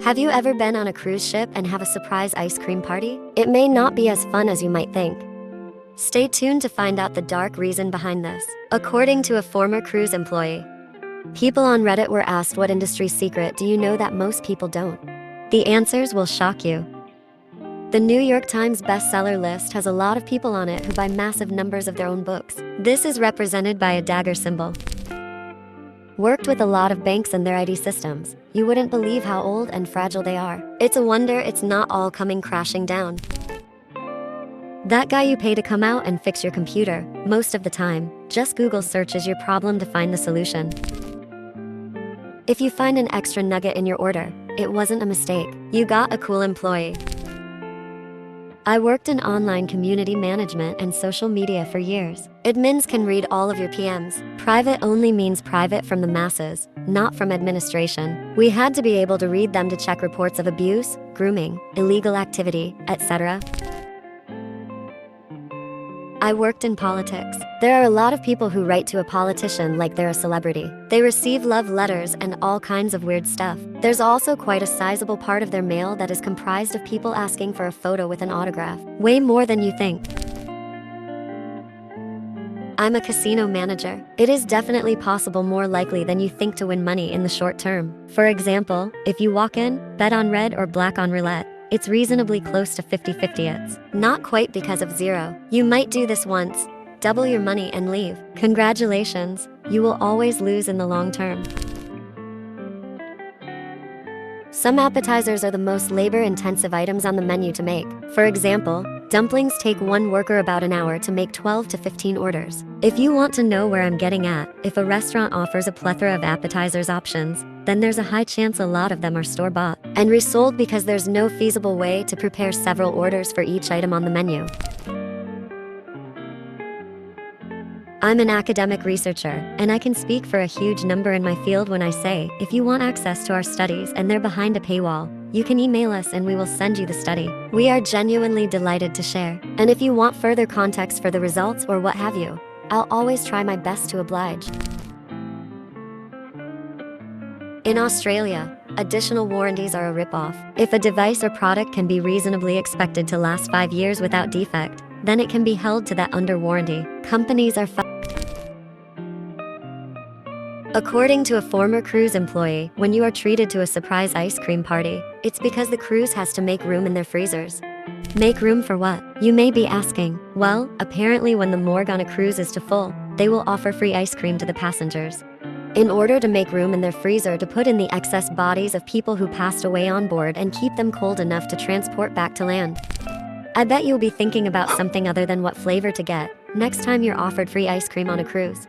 Have you ever been on a cruise ship and have a surprise ice cream party? It may not be as fun as you might think. Stay tuned to find out the dark reason behind this. According to a former cruise employee, people on Reddit were asked, what industry secret do you know that most people don't? The answers will shock you. The New York Times bestseller list has a lot of people on it who buy massive numbers of their own books. This is represented by a dagger symbol. Worked with a lot of banks and their ID systems. You wouldn't believe how old and fragile they are. It's a wonder it's not all coming crashing down. That guy you pay to come out and fix your computer, most of the time, just Google searches your problem to find the solution. If you find an extra nugget in your order, it wasn't a mistake. You got a cool employee. I worked in online community management and social media for years. Admins can read all of your PMs. Private only means private from the masses, not from administration. We had to be able to read them to check reports of abuse, grooming, illegal activity, etc. I worked in politics. There are a lot of people who write to a politician like they're a celebrity. They receive love letters and all kinds of weird stuff. There's also quite a sizable part of their mail that is comprised of people asking for a photo with an autograph. Way more than you think. I'm a casino manager. It is definitely possible, more likely than you think, to win money in the short term. For example, if you walk in, bet on red or black on roulette, it's reasonably close to 50-50. It's not quite because of zero. You might do this once, double your money and leave. Congratulations, you will always lose in the long term. Some appetizers are the most labor-intensive items on the menu to make. For example, dumplings take one worker about an hour to make 12 to 15 orders. If you want to know where I'm getting at, if a restaurant offers a plethora of appetizers options, then there's a high chance a lot of them are store-bought and resold because there's no feasible way to prepare several orders for each item on the menu. I'm an academic researcher, and I can speak for a huge number in my field when I say, if you want access to our studies and they're behind a paywall, you can email us and we will send you the study. We are genuinely delighted to share. And if you want further context for the results or what have you, I'll always try my best to oblige. In Australia, additional warranties are a rip-off. If a device or product can be reasonably expected to last 5 years without defect, then it can be held to that under warranty. Companies are According to a former cruise employee, when you are treated to a surprise ice cream party, it's because the cruise has to make room in their freezers. Make room for what? You may be asking. Well, apparently when the morgue on a cruise is too full, they will offer free ice cream to the passengers, in order to make room in their freezer to put in the excess bodies of people who passed away on board and keep them cold enough to transport back to land. I bet you'll be thinking about something other than what flavor to get next time you're offered free ice cream on a cruise.